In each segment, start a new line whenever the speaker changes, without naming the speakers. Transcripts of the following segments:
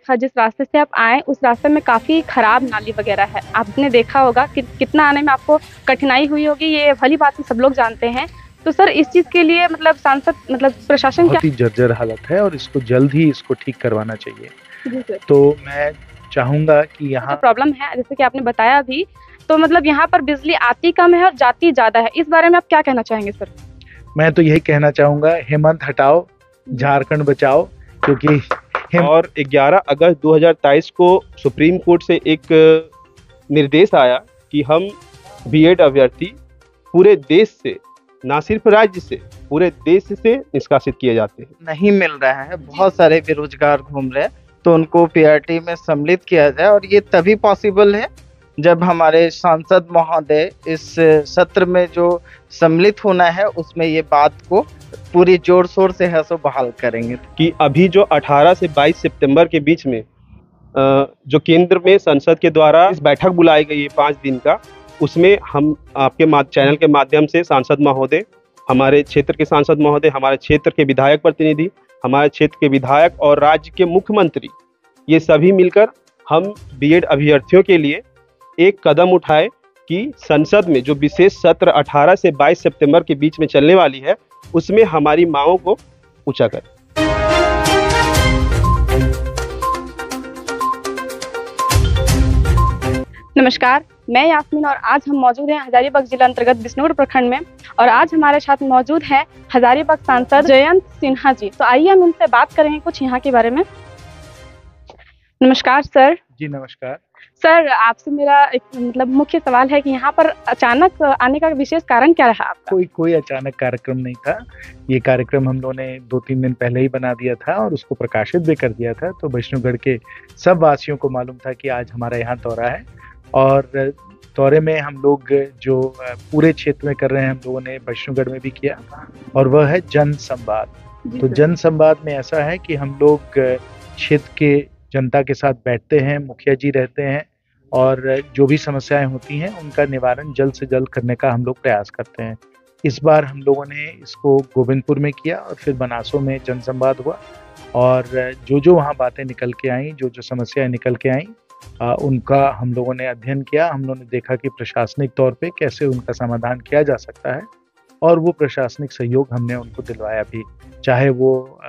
देखा जिस रास्ते से आप आए उस रास्ते में काफ़ी खराब नाली वगैरह है। आपने देखा होगा कि कितना आने में आपको कठिनाई हुई होगी, ये भली बात है, सब लोग जानते हैं। तो सर इस चीज़ के लिए मतलब सांसद मतलब प्रशासन क्या
बहुत ही जर्जर हालत है और इसको जल्द ही इसको ठीक करवाना चाहिए।
जी सर।
तो मैं चाहूँगा कि
जो
यहाँ
प्रॉब्लम है जैसे कि आपने बताया अभी, तो मतलब यहाँ पर बिजली आती कम है और जाती ज़्यादा है। इस बारे में आप क्या कहना चाहेंगे सर?
मैं तो यही कहना चाहूँगा, हेमंत हटाओ, झारखंड बचाओ, क्योंकि
और 11 अगस्त 2023 को सुप्रीम कोर्ट से एक निर्देश आया कि हम बीएड अभ्यर्थी पूरे देश से, ना सिर्फ राज्य से, पूरे देश से निष्कासित किए जाते हैं।
नहीं मिल रहा है, बहुत सारे बेरोजगार घूम रहे हैं, तो उनको पीआरटी में सम्मिलित किया जाए। और ये तभी पॉसिबल है जब हमारे सांसद महोदय इस सत्र में जो सम्मिलित होना है उसमें ये बात को पूरी जोर शोर से है सो बहाल करेंगे।
कि अभी जो 18 से 22 सितंबर के बीच में जो केंद्र में संसद के द्वारा इस बैठक बुलाई गई है 5 दिन का, उसमें हम आपके चैनल के माध्यम से सांसद महोदय, हमारे क्षेत्र के सांसद महोदय, हमारे क्षेत्र के विधायक प्रतिनिधि, हमारे क्षेत्र के विधायक और राज्य के मुख्यमंत्री, ये सभी मिलकर हम बीएड अभ्यर्थियों के लिए एक कदम उठाए कि संसद में जो विशेष सत्र 18 से 22 सितंबर के बीच में चलने वाली है उसमें हमारी मांगों को ऊंचा करें।
नमस्कार, मैं यास्मीन और आज हम मौजूद हैं हजारीबाग जिला अंतर्गत बिष्णुपुर प्रखंड में और आज हमारे साथ मौजूद है हजारीबाग सांसद जयंत सिन्हा जी। तो आइए हम इनसे बात करेंगे कुछ यहाँ के बारे में। नमस्कार सर।
जी नमस्कार।
सर आपसे मेरा एक मतलब मुख्य सवाल है कि यहाँ पर अचानक आने का विशेष कारण क्या रहा आपका?
कोई अचानक कार्यक्रम नहीं था। ये कार्यक्रम हम लोगों ने 2-3 दिन पहले ही बना दिया था और उसको प्रकाशित भी कर दिया था। तो वैष्णोगढ़ के सब वासियों को मालूम था कि आज हमारा यहाँ दौरा है और दौरे में हम लोग जो पूरे क्षेत्र में कर रहे हैं, हम लोगों ने वैष्णोगढ़ में भी किया और वह है जन संवाद। तो जन संवाद में ऐसा है कि हम लोग क्षेत्र के जनता के साथ बैठते हैं, मुखिया जी रहते हैं और जो भी समस्याएं होती हैं उनका निवारण जल्द से जल्द करने का हम लोग प्रयास करते हैं। इस बार हम लोगों ने इसको गोविंदपुर में किया और फिर बनासो में जन संवाद हुआ और जो वहाँ बातें निकल के आई, जो समस्याएं निकल के आई, उनका हम लोगों ने अध्ययन किया। हम लोगों ने देखा कि प्रशासनिक तौर पे कैसे उनका समाधान किया जा सकता है और वो प्रशासनिक सहयोग हमने उनको दिलवाया भी, चाहे वो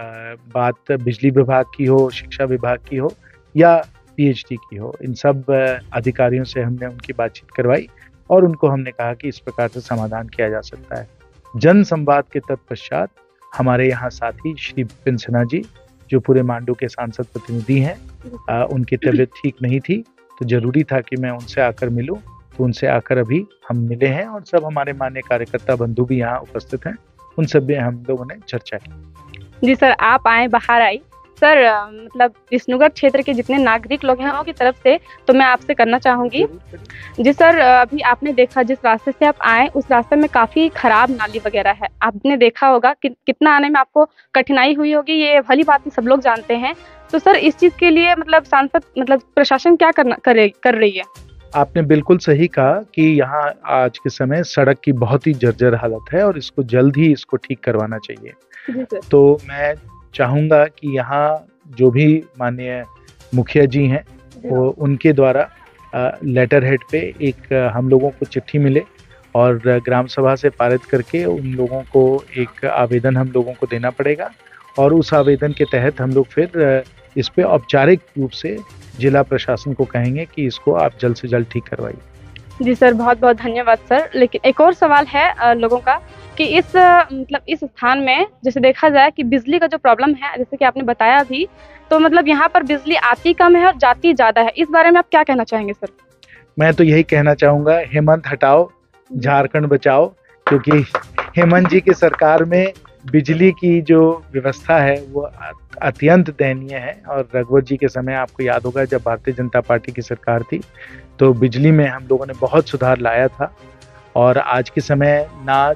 बात बिजली विभाग की हो, शिक्षा विभाग की हो या पीएचडी की हो। इन सब अधिकारियों से हमने उनकी बातचीत करवाई और उनको हमने कहा कि इस प्रकार से समाधान किया जा सकता है। जन संवाद के तत्पश्चात हमारे यहाँ साथी श्री विपिन सिन्हा जी, जो पूरे मांडू के सांसद प्रतिनिधि हैं, उनकी तबीयत ठीक नहीं थी तो जरूरी था कि मैं उनसे आकर मिलूं। तो उनसे आकर अभी हम मिले हैं और सब हमारे मान्य कार्यकर्ता बंधु भी यहाँ उपस्थित हैं, उन सब में हम लोगों ने चर्चा की।
जी सर, आप आए, बाहर आई सर, मतलब विष्णुगढ़ क्षेत्र के जितने नागरिक लोग हैं उनकी तरफ से तो मैं आपसे करना चाहूँगी। जी सर, अभी आपने देखा जिस रास्ते से आप आए उस रास्ते में काफ़ी खराब नाली वगैरह है। आपने देखा होगा कि कितना आने में आपको कठिनाई हुई होगी, ये भली बात है, सब लोग जानते हैं। तो सर इस चीज़ के लिए मतलब सांसद मतलब प्रशासन क्या कर रही है?
आपने बिल्कुल सही कहा कि यहाँ आज के समय सड़क की बहुत ही जर्जर हालत है और इसको जल्द ही इसको ठीक करवाना चाहिए।
जी सर।
तो मैं चाहूँगा कि यहाँ जो भी माननीय मुखिया जी हैं वो उनके द्वारा लेटर हेड पे एक हम लोगों को चिट्ठी मिले और ग्राम सभा से पारित करके उन लोगों को एक आवेदन हम लोगों को देना पड़ेगा और उस आवेदन के तहत हम लोग फिर इस पे औपचारिक रूप से जिला प्रशासन को कहेंगे कि इसको आप जल्द से जल्द ठीक करवाइए।
जी सर, बहुत बहुत धन्यवाद सर। लेकिन एक और सवाल है लोगों का कि इस मतलब इस स्थान में जैसे देखा जाए कि बिजली का जो प्रॉब्लम है, जैसे कि आपने बताया अभी, तो मतलब यहाँ पर बिजली आती कम है और जाती ज़्यादा है। इस बारे में आप क्या कहना चाहेंगे सर?
मैं तो यही कहना चाहूँगा, हेमंत हटाओ, झारखंड बचाओ, क्योंकि हेमंत जी की सरकार में बिजली की जो व्यवस्था है वो अत्यंत दयनीय है। और रघुवर जी के समय आपको याद होगा जब भारतीय जनता पार्टी की सरकार थी तो बिजली में हम लोगों ने बहुत सुधार लाया था और आज के समय ना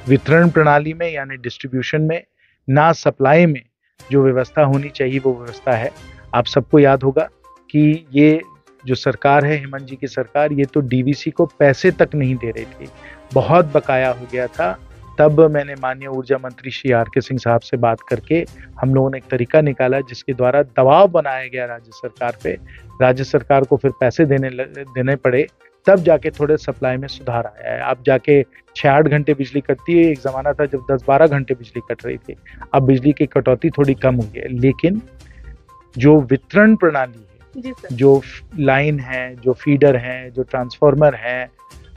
वितरण प्रणाली में यानी डिस्ट्रीब्यूशन में, ना सप्लाई में जो व्यवस्था होनी चाहिए वो व्यवस्था है। आप सबको याद होगा कि ये जो सरकार है, हेमंत जी की सरकार, ये तो डीवीसी को पैसे तक नहीं दे रही थी, बहुत बकाया हो गया था तब मैंने माननीय ऊर्जा मंत्री श्री R.K. सिंह साहब से बात करके हम लोगों ने एक तरीका निकाला जिसके द्वारा दबाव बनाया गया राज्य सरकार पे, राज्य सरकार को फिर पैसे देने पड़े, तब जाके थोड़े सप्लाई में सुधार आया है। अब जाके 6-8 घंटे बिजली कटती है, एक ज़माना था जब 10-12 घंटे बिजली कट रही थी। अब बिजली की कटौती थोड़ी कम हुई है, लेकिन जो वितरण प्रणाली है, जो लाइन है, जो फीडर है, जो ट्रांसफार्मर है,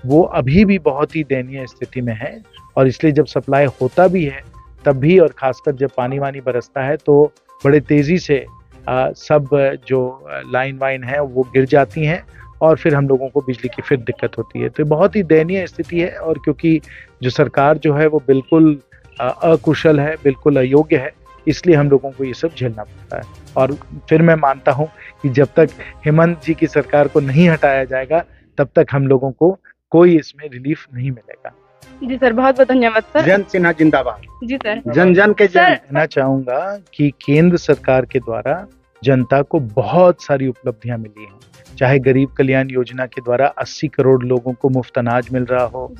वो अभी भी बहुत ही दयनीय स्थिति में है। और इसलिए जब सप्लाई होता भी है तब भी, और खासकर जब पानी वानी बरसता है तो बड़े तेज़ी से सब जो लाइन वाइन है वो गिर जाती हैं और फिर हम लोगों को बिजली की फिर दिक्कत होती है। तो बहुत ही दयनीय स्थिति है, और क्योंकि जो सरकार जो है वो बिल्कुल अकुशल है, बिल्कुल अयोग्य है, इसलिए हम लोगों को ये सब झेलना पड़ता है। और फिर मैं मानता हूँ कि जब तक हेमंत जी की सरकार को नहीं हटाया जाएगा तब तक हम लोगों को कोई इसमें रिलीफ नहीं मिलेगा।
जी सर, बहुत बहुत धन्यवाद सर।
जयंत सिन्हा जिंदाबाद।
जी सर।
जन जन के जन।
कहना चाहूंगा कि केंद्र सरकार के द्वारा जनता को बहुत सारी उपलब्धियां मिली हैं, चाहे गरीब कल्याण योजना के द्वारा 80 करोड़ लोगों को मुफ्त अनाज मिल रहा हो,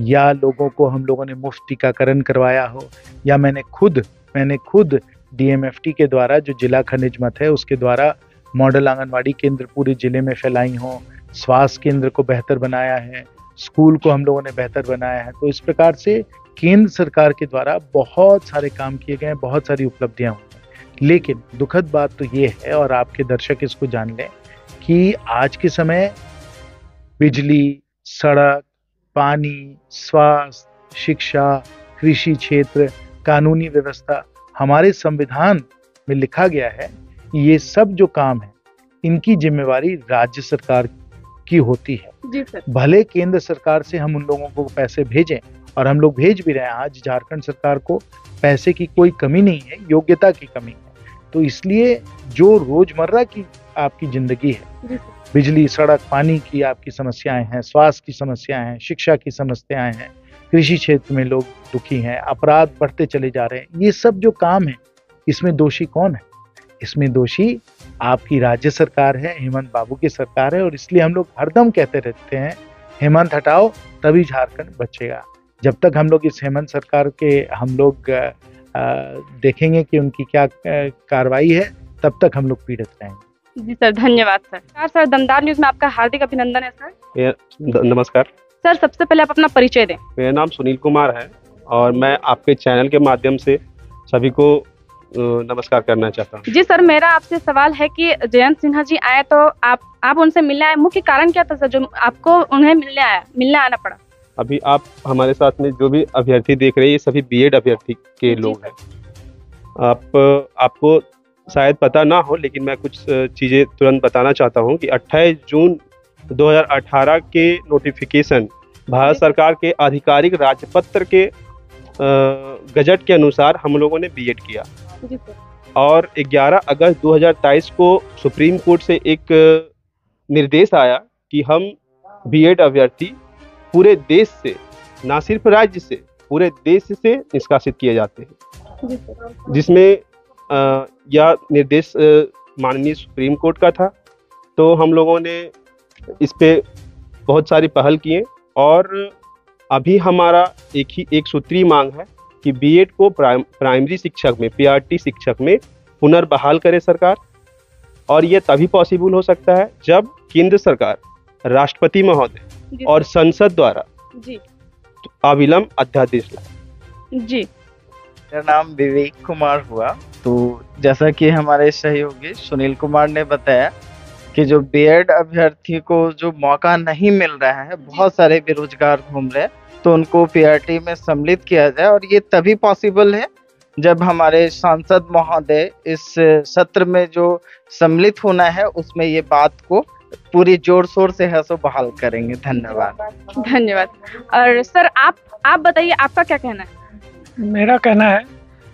या लोगों को हम लोगों ने मुफ्त टीकाकरण करवाया हो, या मैंने खुद DMFT के द्वारा जो जिला खनिज मत है उसके द्वारा मॉडल आंगनवाड़ी केंद्र पूरे जिले में फैलाई हो, स्वास्थ्य केंद्र को बेहतर बनाया है, स्कूल को हम लोगों ने बेहतर बनाया है। तो इस प्रकार से केंद्र सरकार के द्वारा बहुत सारे काम किए गए हैं, बहुत सारी उपलब्धियां हुई हैं। लेकिन दुखद बात तो ये है, और आपके दर्शक इसको जान लें, कि आज के समय बिजली, सड़क, पानी, स्वास्थ्य, शिक्षा, कृषि क्षेत्र, कानूनी व्यवस्था, हमारे संविधान में लिखा गया है कि ये सब जो काम है इनकी जिम्मेवारी राज्य सरकार की होती है।
जी सर। भले
केंद्र सरकार से हम उन लोगों को पैसे भेजें, और हम लोग भेज भी रहे हैं। आज झारखंड सरकार को पैसे की कोई कमी नहीं है, योग्यता की कमी है। तो इसलिए जो रोजमर्रा की आपकी जिंदगी है, बिजली, सड़क, पानी की आपकी समस्याएं हैं, स्वास्थ्य की समस्याएं हैं, शिक्षा की समस्याएं हैं, कृषि क्षेत्र में लोग दुखी हैं, अपराध बढ़ते चले जा रहे हैं, ये सब जो काम है इसमें दोषी कौन है? इसमें दोषी आपकी राज्य सरकार है, हेमंत बाबू की सरकार है। और इसलिए हम लोग हरदम कहते रहते हैं, हेमंत हटाओ तभी झारखंड बचेगा। जब तक हम लोग इस हेमंत सरकार के हम लोग देखेंगे कि उनकी क्या कार्रवाई है, तब तक हम लोग पीड़ित रहेंगे।
जी सर, धन्यवाद सर। सर, दमदार न्यूज में आपका हार्दिक अभिनंदन है सर।
नमस्कार
सर, सबसे पहले आप अपना परिचय दें।
मेरा नाम सुनील कुमार है और मैं आपके चैनल के माध्यम से सभी को नमस्कार करना चाहता हूँ।
जी सर, मेरा आपसे सवाल है कि जयंत सिन्हा जी आए तो आप उनसे मिलने आए, मुख्य कारण क्या था सर जो आपको उन्हें मिलने आना पड़ा?
अभी आप हमारे साथ में जो भी अभ्यर्थी देख रहे हैं ये सभी B.Ed अभ्यर्थी के लोग हैं। आपको शायद पता ना हो, लेकिन मैं कुछ चीज़ें तुरंत बताना चाहता हूँ कि 28 जून 2018 के नोटिफिकेशन भारत सरकार के आधिकारिक राजपत्र के गजट के अनुसार हम लोगों ने B.Ed किया, और 11 अगस्त 2023 को सुप्रीम कोर्ट से एक निर्देश आया कि हम B.Ed अभ्यर्थी पूरे देश से, ना सिर्फ राज्य से, पूरे देश से निष्कासित किए जाते हैं, जिसमें यह निर्देश माननीय सुप्रीम कोर्ट का था। तो हम लोगों ने इस पे बहुत सारी पहल किए, और अभी हमारा एक सूत्री मांग है कि B.Ed को प्राइमरी शिक्षक में, PRT शिक्षक में पुनर्बहाल करे सरकार। और ये तभी पॉसिबल हो सकता है जब केंद्र सरकार, राष्ट्रपति महोदय और संसद द्वारा अविलंब अध्यादेश लाए।
जी,
मेरा नाम विवेक कुमार हुआ। तो जैसा कि हमारे सहयोगी सुनील कुमार ने बताया कि जो B.Ed अभ्यर्थी को जो मौका नहीं मिल रहा है, बहुत सारे बेरोजगार घूम रहे हैं, तो उनको PRT में सम्मिलित किया जाए। और ये तभी पॉसिबल है जब हमारे सांसद महोदय इस सत्र में जो सम्मिलित होना है उसमें ये बात को पूरी जोर शोर से है सो बहाल करेंगे। धन्यवाद।
धन्यवाद। और सर, आप बताइए, आपका क्या कहना है?
मेरा कहना है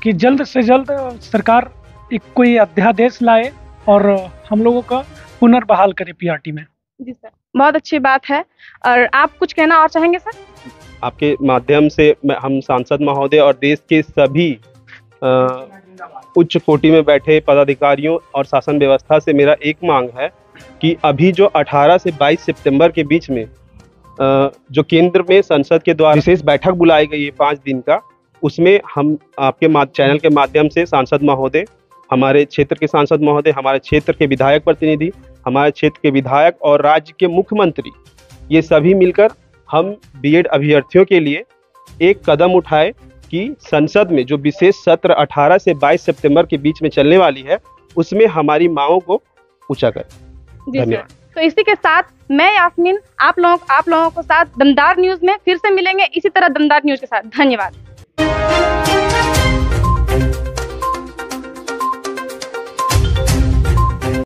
कि जल्द से जल्द सरकार एक कोई अध्यादेश लाए और हम लोगों का पुनर्बहाल करे PRT में।
जी सर, बहुत अच्छी बात है। और आप कुछ कहना और चाहेंगे सर?
आपके माध्यम से हम सांसद महोदय और देश के सभी उच्च कोटि में बैठे पदाधिकारियों और शासन व्यवस्था से मेरा एक मांग है कि अभी जो 18 से 22 सितंबर के बीच में जो केंद्र में संसद के द्वारा विशेष बैठक बुलाई गई है 5 दिन का, उसमें हम आपके चैनल के माध्यम से सांसद महोदय, हमारे क्षेत्र के सांसद महोदय, हमारे क्षेत्र के विधायक प्रतिनिधि, हमारे क्षेत्र के विधायक और राज्य के मुख्यमंत्री, ये सभी मिलकर हम बीएड अभ्यर्थियों के लिए एक कदम उठाए कि संसद में जो विशेष सत्र 18 से 22 सितंबर के बीच में चलने वाली है, उसमें हमारी मांगों को पूछा करें।
जी सर।
धन्यवाद।
तो इसी के साथ मैं यास्मीन आप लोगों को साथ दमदार न्यूज में फिर से मिलेंगे, इसी तरह दमदार न्यूज के साथ। धन्यवाद।